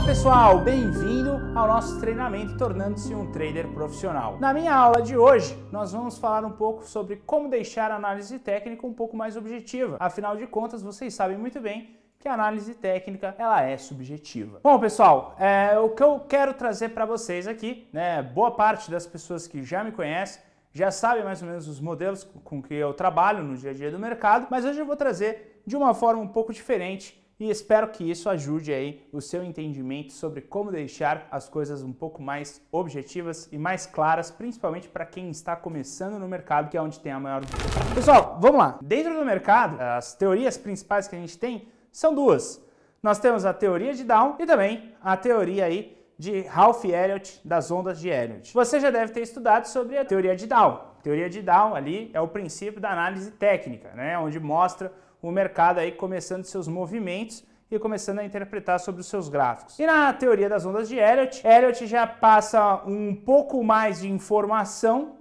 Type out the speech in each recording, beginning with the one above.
pessoal, bem-vindo ao nosso treinamento Tornando-se um Trader Profissional. Na minha aula de hoje, nós vamos falar um pouco sobre como deixar a análise técnica um pouco mais objetiva. Afinal de contas, vocês sabem muito bem que a análise técnica ela é subjetiva. Bom, pessoal, o que eu quero trazer para vocês aqui, boa parte das pessoas que já me conhecem já sabem mais ou menos os modelos com que eu trabalho no dia a dia do mercado, mas hoje eu vou trazer de uma forma um pouco diferente e espero que isso ajude aí o seu entendimento sobre como deixar as coisas um pouco mais objetivas e mais claras, principalmente para quem está começando no mercado, que é onde tem a maior dúvida. Pessoal, vamos lá. Dentro do mercado, as teorias principais que a gente tem são duas. Nós temos a teoria de Down e também a teoria aí de Ralph Elliott das ondas de Elliott. Você já deve ter estudado sobre a teoria de Down. A teoria de Down ali é o princípio da análise técnica, onde mostra o mercado aí começando seus movimentos e começando a interpretar sobre os seus gráficos. E na teoria das ondas de Elliott, Elliott já passa um pouco mais de informação,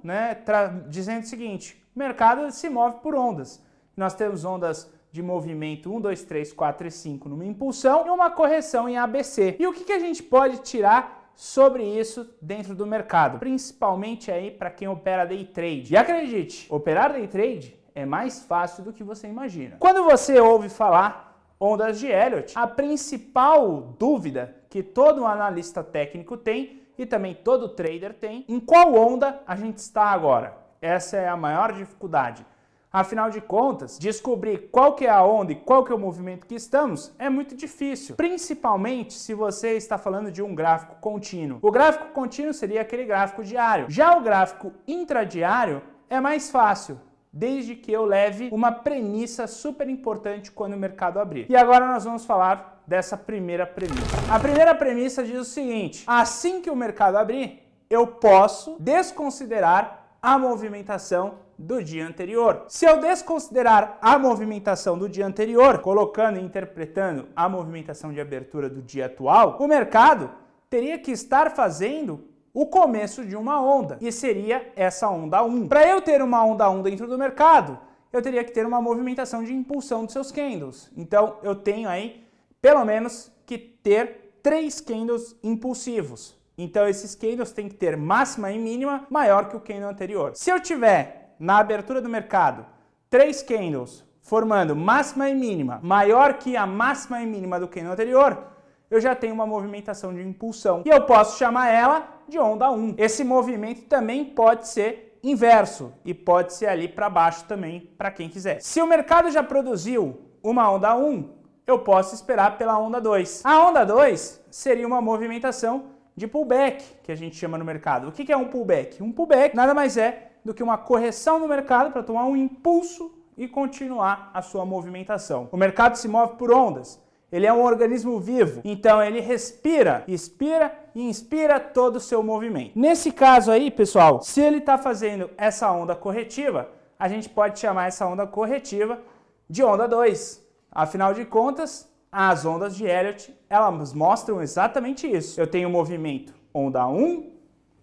dizendo o seguinte: o mercado se move por ondas. Nós temos ondas de movimento 1, 2, 3, 4 e 5 numa impulsão e uma correção em ABC. E o que a gente pode tirar sobre isso dentro do mercado? Principalmente aí para quem opera day trade. E acredite, operar day trade é mais fácil do que você imagina. Quando você ouve falar ondas de Elliott, a principal dúvida que todo analista técnico tem e também todo trader tem, em qual onda a gente está agora? Essa é a maior dificuldade. Afinal de contas, descobrir qual que é a onda e qual que é o movimento que estamos é muito difícil, principalmente se você está falando de um gráfico contínuo. O gráfico contínuo seria aquele gráfico diário. Já o gráfico intradiário é mais fácil, desde que eu leve uma premissa super importante quando o mercado abrir. E agora nós vamos falar dessa primeira premissa. A primeira premissa diz o seguinte: assim que o mercado abrir, eu posso desconsiderar a movimentação do dia anterior. Se eu desconsiderar a movimentação do dia anterior, colocando e interpretando a movimentação de abertura do dia atual, o mercado teria que estar fazendo o começo de uma onda, e seria essa onda 1. Para eu ter uma onda 1 dentro do mercado, eu teria que ter uma movimentação de impulsão dos seus candles. Então, eu tenho aí, pelo menos, que ter 3 candles impulsivos. Então, esses candles têm que ter máxima e mínima maior que o candle anterior. Se eu tiver, na abertura do mercado, 3 candles formando máxima e mínima maior que a máxima e mínima do candle anterior, eu já tenho uma movimentação de impulsão. E eu posso chamar ela de onda 1. Esse movimento também pode ser inverso e pode ser ali para baixo também, para quem quiser. Se o mercado já produziu uma onda 1, eu posso esperar pela onda 2. A onda 2 seria uma movimentação de pullback, que a gente chama no mercado. O que é um pullback? Um pullback nada mais é do que uma correção no mercado para tomar um impulso e continuar a sua movimentação. O mercado se move por ondas. Ele é um organismo vivo, então ele respira, expira e inspira todo o seu movimento. Nesse caso aí, pessoal, se ele está fazendo essa onda corretiva, a gente pode chamar essa onda corretiva de onda 2. Afinal de contas, as ondas de Elliott, elas mostram exatamente isso. Eu tenho movimento onda 1,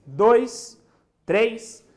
2, 3,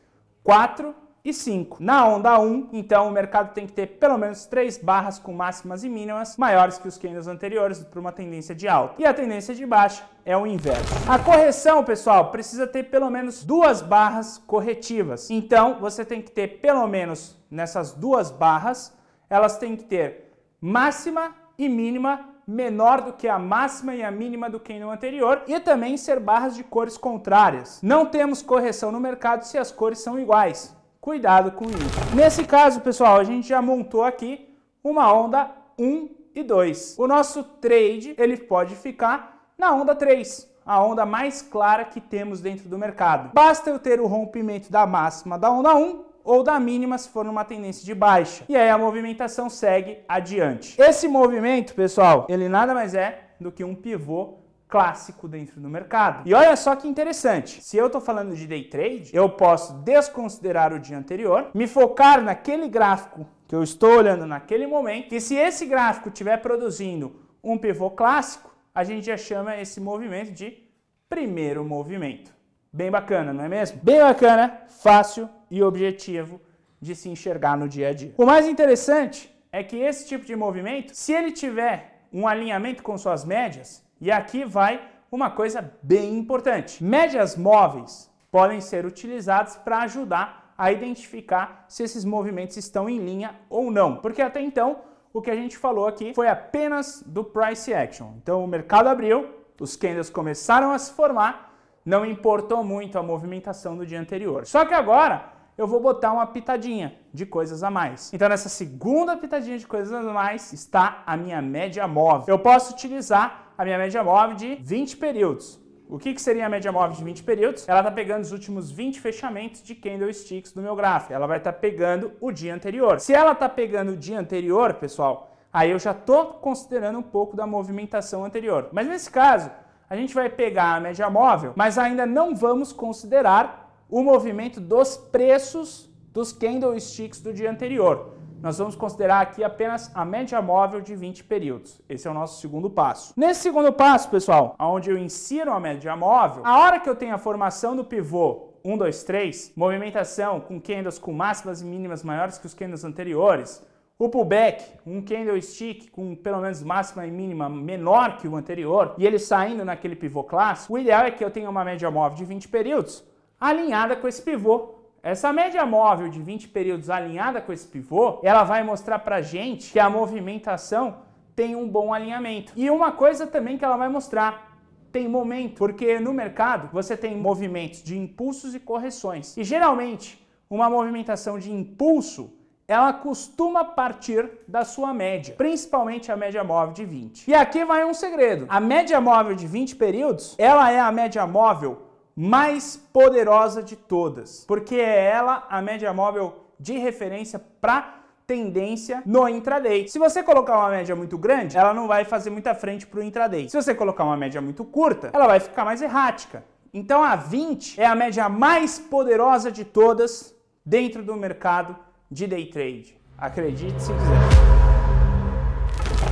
4 e 5. Na onda 1, então, o mercado tem que ter pelo menos 3 barras com máximas e mínimas maiores que os candles anteriores para uma tendência de alta. E a tendência de baixa é o inverso. A correção, pessoal, precisa ter pelo menos 2 barras corretivas. Então, você tem que ter pelo menos nessas 2 barras, elas têm que ter máxima e mínima menor do que a máxima e a mínima do candle anterior e também ser barras de cores contrárias. Não temos correção no mercado se as cores são iguais. Cuidado com isso. Nesse caso, pessoal, a gente já montou aqui uma onda 1 e 2. O nosso trade, ele pode ficar na onda 3, a onda mais clara que temos dentro do mercado. Basta eu ter o rompimento da máxima da onda 1 ou da mínima se for numa tendência de baixa. E aí a movimentação segue adiante. Esse movimento, pessoal, ele nada mais é do que um pivô clássico dentro do mercado. E olha só que interessante, se eu estou falando de day trade, eu posso desconsiderar o dia anterior, me focar naquele gráfico que eu estou olhando naquele momento, e se esse gráfico estiver produzindo um pivô clássico, a gente já chama esse movimento de primeiro movimento. Bem bacana, não é mesmo? Bem bacana, fácil e objetivo de se enxergar no dia a dia. O mais interessante é que esse tipo de movimento, se ele tiver um alinhamento com suas médias, e aqui vai uma coisa bem importante. Médias móveis podem ser utilizadas para ajudar a identificar se esses movimentos estão em linha ou não, porque até então o que a gente falou aqui foi apenas do price action. Então o mercado abriu, os candles começaram a se formar, não importou muito a movimentação do dia anterior. Só que agora eu vou botar uma pitadinha de coisas a mais. Então nessa segunda pitadinha de coisas a mais está a minha média móvel. Eu posso utilizar a minha média móvel de 20 períodos. O que seria a média móvel de 20 períodos? Ela está pegando os últimos 20 fechamentos de candlesticks do meu gráfico. Ela vai estar pegando o dia anterior. Se ela está pegando o dia anterior, pessoal, aí eu já estou considerando um pouco da movimentação anterior. Mas nesse caso, a gente vai pegar a média móvel, mas ainda não vamos considerar o movimento dos preços dos candlesticks do dia anterior. Nós vamos considerar aqui apenas a média móvel de 20 períodos. Esse é o nosso segundo passo. Nesse segundo passo, pessoal, onde eu insiro a média móvel, a hora que eu tenho a formação do pivô 1, 2, 3, movimentação com candles com máximas e mínimas maiores que os candles anteriores, o pullback, um candlestick com pelo menos máxima e mínima menor que o anterior, e ele saindo naquele pivô clássico, o ideal é que eu tenha uma média móvel de 20 períodos alinhada com esse pivô. Essa média móvel de 20 períodos alinhada com esse pivô, ela vai mostrar pra gente que a movimentação tem um bom alinhamento. E uma coisa também que ela vai mostrar, tem momento, porque no mercado você tem movimentos de impulsos e correções. E geralmente, uma movimentação de impulso, ela costuma partir da sua média, principalmente a média móvel de 20. E aqui vai um segredo. A média móvel de 20 períodos, ela é a média móvel mais poderosa de todas, porque é ela a média móvel de referência para tendência no intraday. Se você colocar uma média muito grande, ela não vai fazer muita frente para o intraday. Se você colocar uma média muito curta, ela vai ficar mais errática. Então a 20 é a média mais poderosa de todas dentro do mercado de day trade. Acredite se quiser.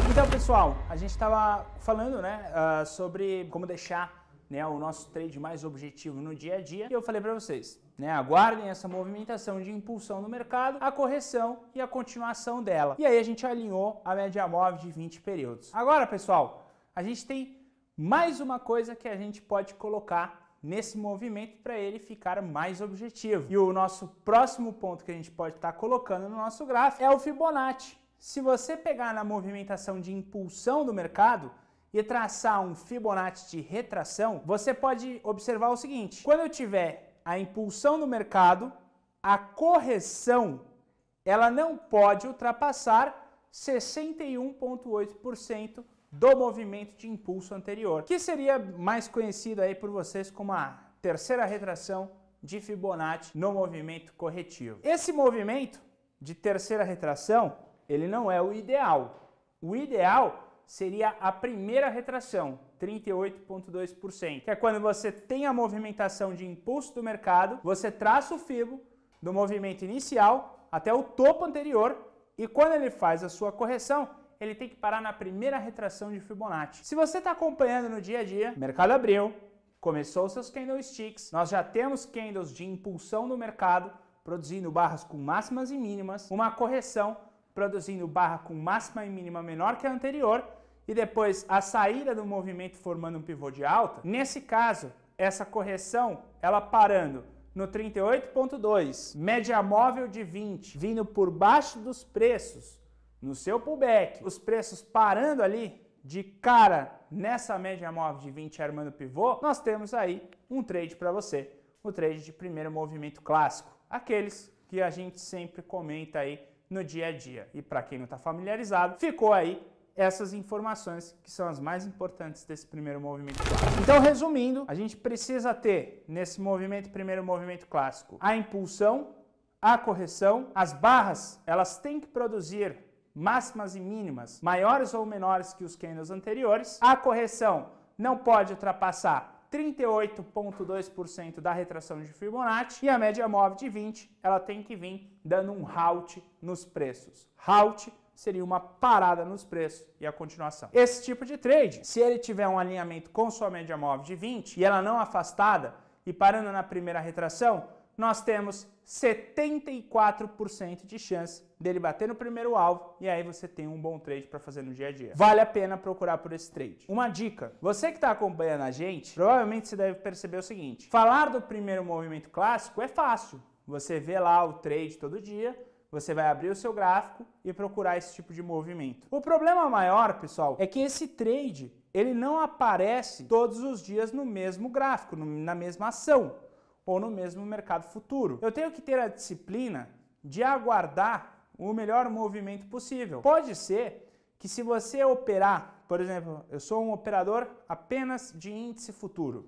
Então, pessoal, a gente estava falando, sobre como deixar o nosso trade mais objetivo no dia a dia. E eu falei para vocês, aguardem essa movimentação de impulsão no mercado, a correção e a continuação dela. E aí a gente alinhou a média móvel de 20 períodos. Agora, pessoal, a gente tem mais uma coisa que a gente pode colocar nesse movimento para ele ficar mais objetivo. E o nosso próximo ponto que a gente pode estar colocando no nosso gráfico é o Fibonacci. Se você pegar na movimentação de impulsão do mercado e traçar um Fibonacci de retração, você pode observar o seguinte: quando eu tiver a impulsão do mercado, a correção ela não pode ultrapassar 61,8% do movimento de impulso anterior, que seria mais conhecido aí por vocês como a terceira retração de Fibonacci no movimento corretivo. Esse movimento de terceira retração, ele não é o ideal. O ideal seria a primeira retração, 38,2%, que é quando você tem a movimentação de impulso do mercado, você traça o Fibo do movimento inicial até o topo anterior e quando ele faz a sua correção, ele tem que parar na primeira retração de Fibonacci. Se você está acompanhando no dia a dia, o mercado abriu, começou os seus candlesticks, nós já temos candles de impulsão no mercado, produzindo barras com máximas e mínimas, uma correção produzindo barra com máxima e mínima menor que a anterior, e depois a saída do movimento formando um pivô de alta. Nesse caso, essa correção, ela parando no 38,2, média móvel de 20, vindo por baixo dos preços, no seu pullback, os preços parando ali de cara nessa média móvel de 20 armando pivô, nós temos aí um trade para você, o trade de primeiro movimento clássico, aqueles que a gente sempre comenta aí no dia a dia. E para quem não está familiarizado, ficou aí essas informações que são as mais importantes desse primeiro movimento clássico. Então, resumindo, a gente precisa ter nesse primeiro movimento clássico, a impulsão, a correção, as barras, elas têm que produzir máximas e mínimas maiores ou menores que os candles anteriores. A correção não pode ultrapassar 38,2% da retração de Fibonacci e a média móvel de 20, ela tem que vir dando um halt nos preços. Halt seria uma parada nos preços e a continuação. Esse tipo de trade, se ele tiver um alinhamento com sua média móvel de 20 e ela não afastada e parando na primeira retração, nós temos 74% de chance dele bater no primeiro alvo e aí você tem um bom trade para fazer no dia a dia. Vale a pena procurar por esse trade. Uma dica, você que está acompanhando a gente, provavelmente você deve perceber o seguinte, falar do primeiro movimento clássico é fácil. Você vê lá o trade todo dia, você vai abrir o seu gráfico e procurar esse tipo de movimento. O problema maior, pessoal, é que esse trade, ele não aparece todos os dias no mesmo gráfico, na mesma ação ou no mesmo mercado futuro. Eu tenho que ter a disciplina de aguardar o melhor movimento possível. Pode ser que se você operar, por exemplo, eu sou um operador apenas de índice futuro.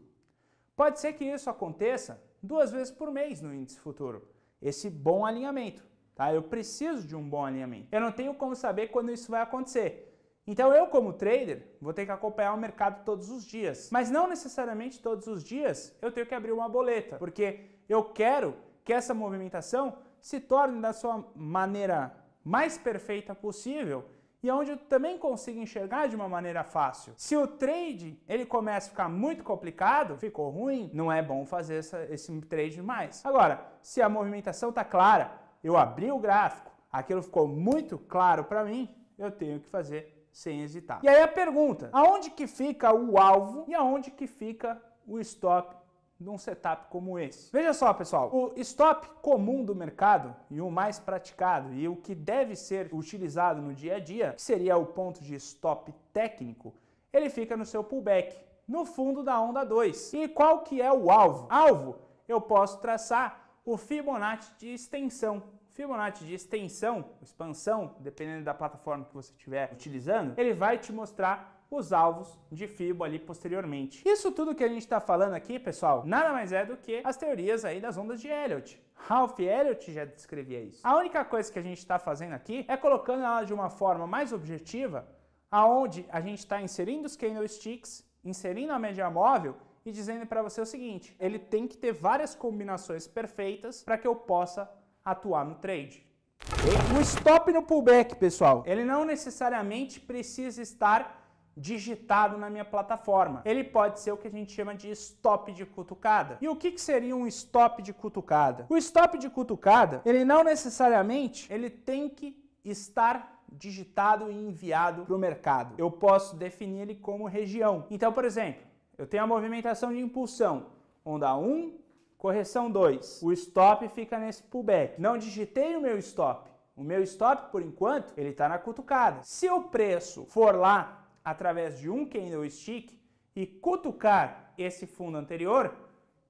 Pode ser que isso aconteça 2 vezes por mês no índice futuro. Esse bom alinhamento, tá? Eu preciso de um bom alinhamento. Eu não tenho como saber quando isso vai acontecer. Então eu, como trader, vou ter que acompanhar o mercado todos os dias. Mas não necessariamente todos os dias eu tenho que abrir uma boleta, porque eu quero que essa movimentação se torne da sua maneira mais perfeita possível e onde eu também consigo enxergar de uma maneira fácil. Se o trade ele começa a ficar muito complicado, ficou ruim, não é bom fazer esse trade mais. Agora, se a movimentação está clara, eu abri o gráfico, aquilo ficou muito claro para mim, eu tenho que fazer sem hesitar. E aí a pergunta, aonde que fica o alvo e aonde que fica o stop num setup como esse? Veja só, pessoal, o stop comum do mercado e o mais praticado e o que deve ser utilizado no dia a dia, que seria o ponto de stop técnico, ele fica no seu pullback, no fundo da onda 2. E qual que é o alvo? Alvo, eu posso traçar o Fibonacci de extensão. Fibonacci de extensão, expansão, dependendo da plataforma que você estiver utilizando, ele vai te mostrar os alvos de Fibo ali posteriormente. Isso tudo que a gente está falando aqui, pessoal, nada mais é do que as teorias aí das ondas de Elliott. Ralph Elliott já descrevia isso. A única coisa que a gente está fazendo aqui é colocando ela de uma forma mais objetiva, aonde a gente está inserindo os candlesticks, inserindo a média móvel e dizendo para você o seguinte, ele tem que ter várias combinações perfeitas para que eu possa atuar no trade. O stop no pullback, pessoal, ele não necessariamente precisa estar digitado na minha plataforma. Ele pode ser o que a gente chama de stop de cutucada. E o que seria um stop de cutucada? O stop de cutucada, ele não necessariamente ele tem que estar digitado e enviado para o mercado. Eu posso definir ele como região. Então, por exemplo, eu tenho a movimentação de impulsão, onda 1, correção 2. O stop fica nesse pullback. Não digitei o meu stop. O meu stop, por enquanto, ele está na cutucada. Se o preço for lá através de um candlestick e cutucar esse fundo anterior,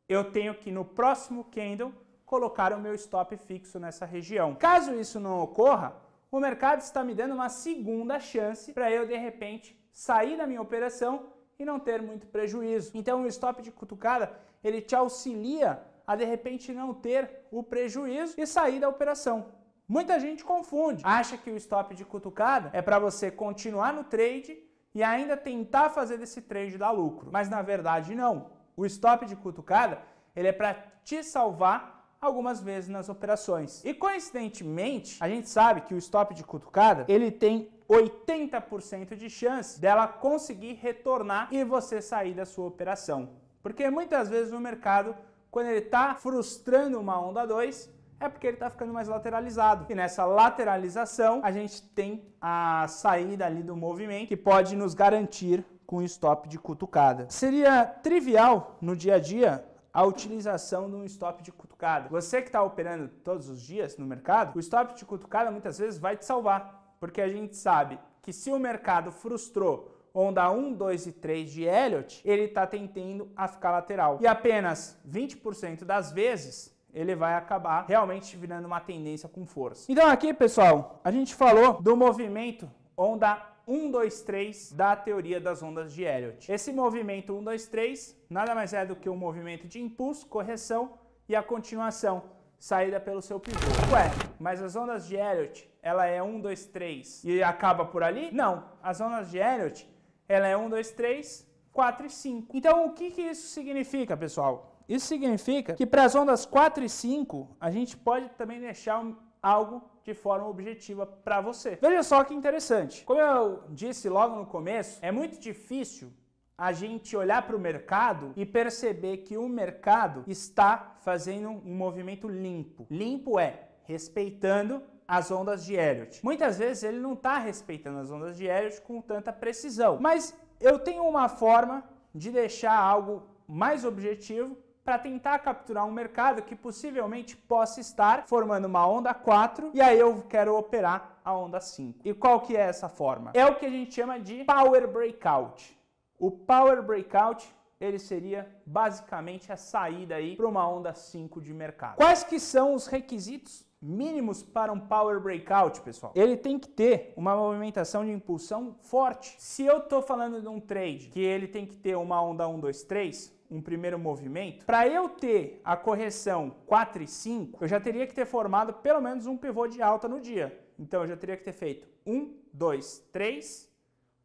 eu tenho que no próximo candle colocar o meu stop fixo nessa região. Caso isso não ocorra, o mercado está me dando uma segunda chance para eu, de repente, sair da minha operação e não ter muito prejuízo. Então o stop de cutucada, ele te auxilia a de repente não ter o prejuízo e sair da operação. Muita gente confunde, acha que o stop de cutucada é para você continuar no trade e ainda tentar fazer desse trade dar lucro. Mas na verdade não. O stop de cutucada, ele é para te salvar algumas vezes nas operações. E coincidentemente, a gente sabe que o stop de cutucada, ele tem 80% de chance dela conseguir retornar e você sair da sua operação. Porque muitas vezes o mercado, quando ele está frustrando uma onda 2, é porque ele está ficando mais lateralizado. E nessa lateralização, a gente tem a saída ali do movimento que pode nos garantir com o stop de cutucada. Seria trivial no dia a dia a utilização de um stop de cutucada. Você que está operando todos os dias no mercado, o stop de cutucada muitas vezes vai te salvar. Porque a gente sabe que se o mercado frustrou onda 1, 2 e 3 de Elliott, ele está tendendo a ficar lateral. E apenas 20% das vezes ele vai acabar realmente virando uma tendência com força. Então aqui, pessoal, a gente falou do movimento onda 1, 2, 3 da teoria das ondas de Elliott. Esse movimento 1, 2, 3 nada mais é do que um movimento de impulso, correção e a continuação, saída pelo seu pivô. Ué, mas as ondas de Elliott, ela é 1, 2, 3 e acaba por ali? Não, as ondas de Elliott, ela é 1, 2, 3, 4 e 5. Então o que isso significa, pessoal? Isso significa que para as ondas 4 e 5, a gente pode também deixar algo de forma objetiva para você. Veja só que interessante. Como eu disse logo no começo, é muito difícil a gente olhar para o mercado e perceber que o mercado está fazendo um movimento limpo. Limpo é respeitando as ondas de Elliott. Muitas vezes ele não está respeitando as ondas de Elliott com tanta precisão, mas eu tenho uma forma de deixar algo mais objetivo para tentar capturar um mercado que possivelmente possa estar formando uma onda 4 e aí eu quero operar a onda 5. E qual que é essa forma? É o que a gente chama de Power Breakout. O Power Breakout, ele seria basicamente a saída aí para uma onda 5 de mercado. Quais que são os requisitos mínimos para um Power Breakout, pessoal? Ele tem que ter uma movimentação de impulsão forte. Se eu estou falando de um trade que ele tem que ter uma onda 1, 2, 3, um primeiro movimento, para eu ter a correção 4 e 5, eu já teria que ter formado pelo menos um pivô de alta no dia. Então eu já teria que ter feito 1, 2, 3,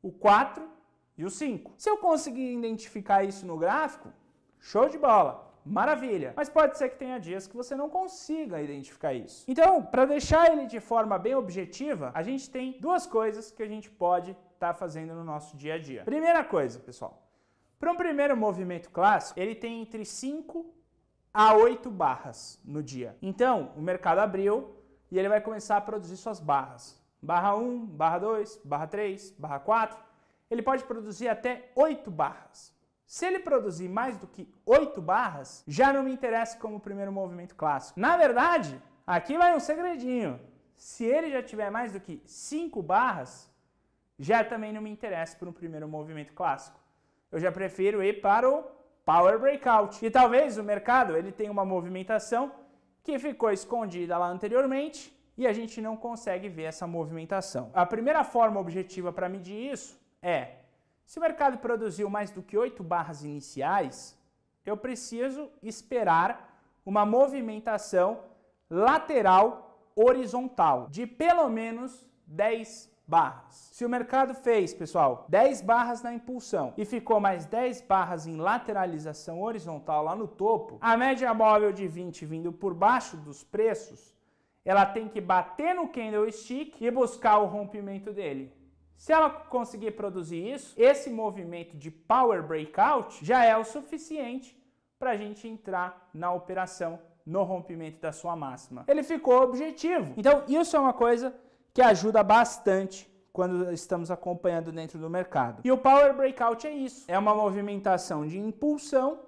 o 4 e o 5. Se eu conseguir identificar isso no gráfico, show de bola. Maravilha, mas pode ser que tenha dias que você não consiga identificar isso. Então, para deixar ele de forma bem objetiva, a gente tem duas coisas que a gente pode estar fazendo no nosso dia a dia. Primeira coisa, pessoal, para um primeiro movimento clássico, ele tem entre 5 a 8 barras no dia. Então, o mercado abriu e ele vai começar a produzir suas barras. Barra 1, barra 2, barra 3, barra 4. Ele pode produzir até 8 barras. Se ele produzir mais do que 8 barras, já não me interessa como primeiro movimento clássico. Na verdade, aqui vai um segredinho. Se ele já tiver mais do que 5 barras, já também não me interessa para um primeiro movimento clássico. Eu já prefiro ir para o Power Breakout. E talvez o mercado ele tenha uma movimentação que ficou escondida lá anteriormente e a gente não consegue ver essa movimentação. A primeira forma objetiva para medir isso é: se o mercado produziu mais do que 8 barras iniciais, eu preciso esperar uma movimentação lateral horizontal de pelo menos 10 barras. Se o mercado fez, pessoal, 10 barras na impulsão e ficou mais 10 barras em lateralização horizontal lá no topo, a média móvel de 20 vindo por baixo dos preços, ela tem que bater no candlestick e buscar o rompimento dele. Se ela conseguir produzir isso, esse movimento de Power Breakout já é o suficiente para a gente entrar na operação no rompimento da sua máxima. Ele ficou objetivo. Então, isso é uma coisa que ajuda bastante quando estamos acompanhando dentro do mercado. E o Power Breakout é isso. É uma movimentação de impulsão,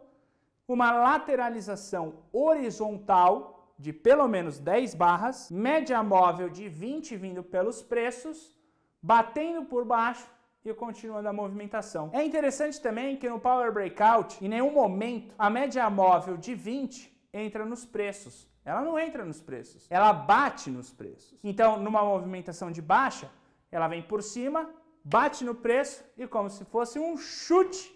uma lateralização horizontal de pelo menos 10 barras, média móvel de 20 vindo pelos preços, batendo por baixo e continuando a movimentação. É interessante também que no Power Breakout, em nenhum momento, a média móvel de 20 entra nos preços. Ela não entra nos preços, ela bate nos preços. Então, numa movimentação de baixa, ela vem por cima, bate no preço e como se fosse um chute,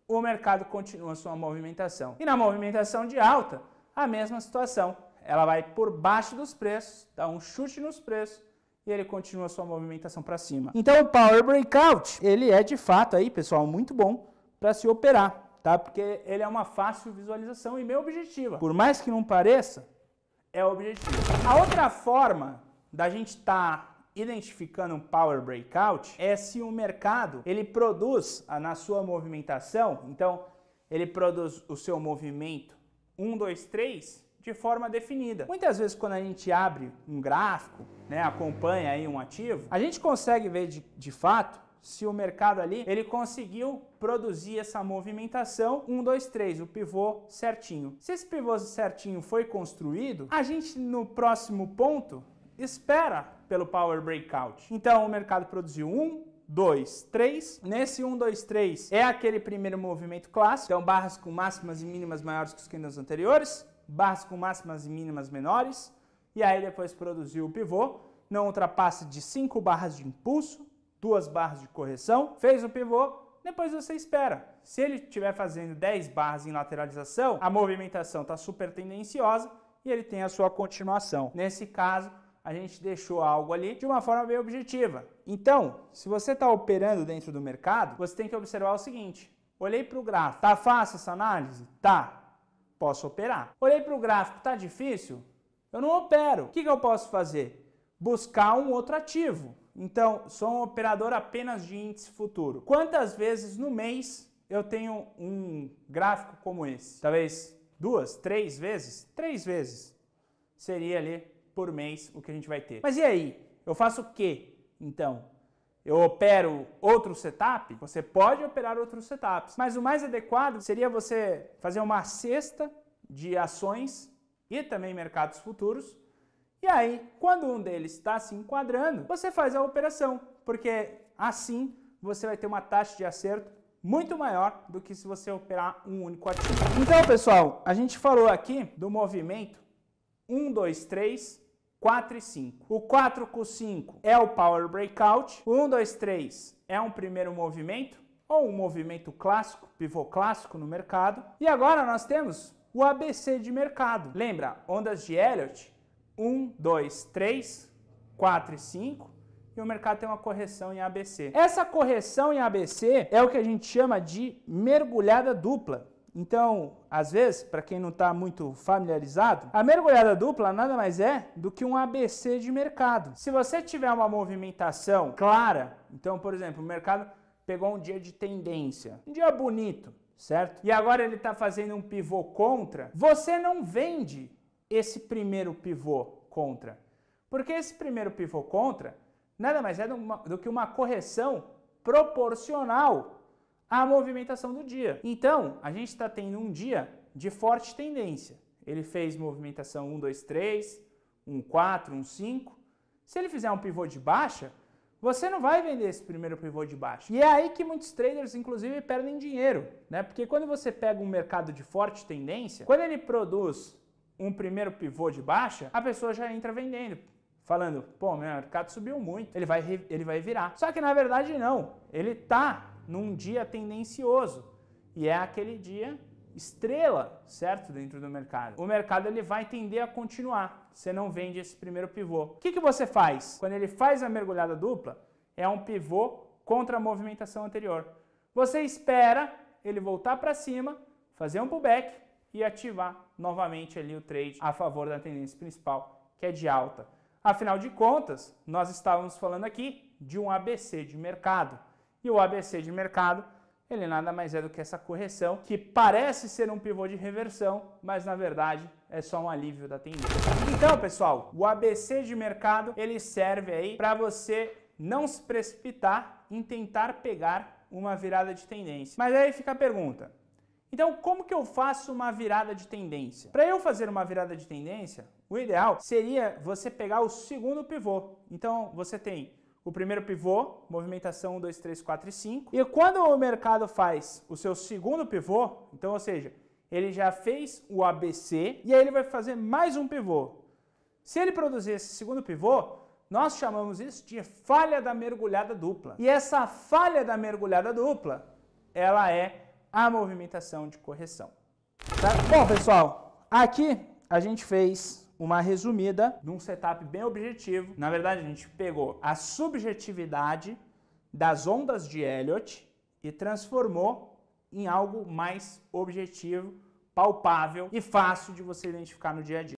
o mercado continua a sua movimentação. E na movimentação de alta, a mesma situação. Ela vai por baixo dos preços, dá um chute nos preços, e ele continua a sua movimentação para cima. Então o Power Breakout, ele é de fato aí, pessoal, muito bom para se operar, tá? Porque ele é uma fácil visualização e meio objetiva. Por mais que não pareça, é objetivo. A outra forma da gente estar identificando um Power Breakout é se o mercado, ele produz na sua movimentação, então ele produz o seu movimento 1, 2, 3, de forma definida. Muitas vezes quando a gente abre um gráfico, né, acompanha aí um ativo, a gente consegue ver de fato se o mercado ali, ele conseguiu produzir essa movimentação 1, 2, 3, o pivô certinho. Se esse pivô certinho foi construído, a gente no próximo ponto espera pelo Power Breakout. Então o mercado produziu 1, 2, 3. Nesse 1, 2, 3 é aquele primeiro movimento clássico, então barras com máximas e mínimas maiores que os candles anteriores, barras com máximas e mínimas menores, e aí depois produziu o pivô, não ultrapassa de 5 barras de impulso, 2 barras de correção, fez o pivô, depois você espera. Se ele estiver fazendo 10 barras em lateralização, a movimentação está super tendenciosa e ele tem a sua continuação. Nesse caso, a gente deixou algo ali de uma forma bem objetiva. Então, se você está operando dentro do mercado, você tem que observar o seguinte: olhei para o gráfico, tá fácil essa análise? Tá. Posso operar. Olhei para o gráfico, tá difícil? Eu não opero. O que eu posso fazer? Buscar um outro ativo. Então, sou um operador apenas de índice futuro. Quantas vezes no mês eu tenho um gráfico como esse? Talvez 2, 3 vezes? 3 vezes seria ali por mês o que a gente vai ter. Mas e aí? Eu faço o quê, então? Eu opero outro setup? Você pode operar outros setups, mas o mais adequado seria você fazer uma cesta de ações e também mercados futuros. E aí, quando um deles está se enquadrando, você faz a operação, porque assim você vai ter uma taxa de acerto muito maior do que se você operar um único ativo. Então, pessoal, a gente falou aqui do movimento 1, 2, 3, 4 e 5. O 4 com 5 é o Power Breakout. O 1, 2, 3 é um primeiro movimento, ou um movimento clássico, pivô clássico no mercado. E agora nós temos o ABC de mercado. Lembra, ondas de Elliott? 1, 2, 3, 4 e 5. E o mercado tem uma correção em ABC. Essa correção em ABC é o que a gente chama de mergulhada dupla. Então, às vezes, para quem não está muito familiarizado, a mergulhada dupla nada mais é do que um ABC de mercado. Se você tiver uma movimentação clara, então, por exemplo, o mercado pegou um dia de tendência, um dia bonito, certo? E agora ele está fazendo um pivô contra, você não vende esse primeiro pivô contra, porque esse primeiro pivô contra nada mais é do que uma correção proporcional à movimentação do dia. Então, a gente está tendo um dia de forte tendência. Ele fez movimentação 1, 2, 3, 1, 4, 1, 5. Se ele fizer um pivô de baixa, você não vai vender esse primeiro pivô de baixa. E é aí que muitos traders, inclusive, perdem dinheiro, né? Porque quando você pega um mercado de forte tendência, quando ele produz um primeiro pivô de baixa, a pessoa já entra vendendo, falando, pô, meu mercado subiu muito, ele vai virar. Só que na verdade não, ele tá num dia tendencioso e é aquele dia estrela, certo, dentro do mercado. O mercado ele vai tender a continuar, você não vende esse primeiro pivô. O que você faz? Quando ele faz a mergulhada dupla, é um pivô contra a movimentação anterior. Você espera ele voltar para cima, fazer um pullback e ativar novamente ali o trade a favor da tendência principal, que é de alta. Afinal de contas, nós estávamos falando aqui de um ABC de mercado. E o ABC de mercado, ele nada mais é do que essa correção, que parece ser um pivô de reversão, mas na verdade é só um alívio da tendência. Então, pessoal, o ABC de mercado, ele serve aí para você não se precipitar em tentar pegar uma virada de tendência. Mas aí fica a pergunta. Então, como que eu faço uma virada de tendência? Para eu fazer uma virada de tendência, o ideal seria você pegar o segundo pivô. Então, você tem o primeiro pivô, movimentação 1, 2, 3, 4 e 5. E quando o mercado faz o seu segundo pivô, então, ou seja, ele já fez o ABC e aí ele vai fazer mais um pivô. Se ele produzir esse segundo pivô, nós chamamos isso de falha da mergulhada dupla. E essa falha da mergulhada dupla, ela é a movimentação de correção. Tá? Bom, pessoal, aqui a gente fez uma resumida num setup bem objetivo. Na verdade, a gente pegou a subjetividade das ondas de Elliott e transformou em algo mais objetivo, palpável e fácil de você identificar no dia a dia.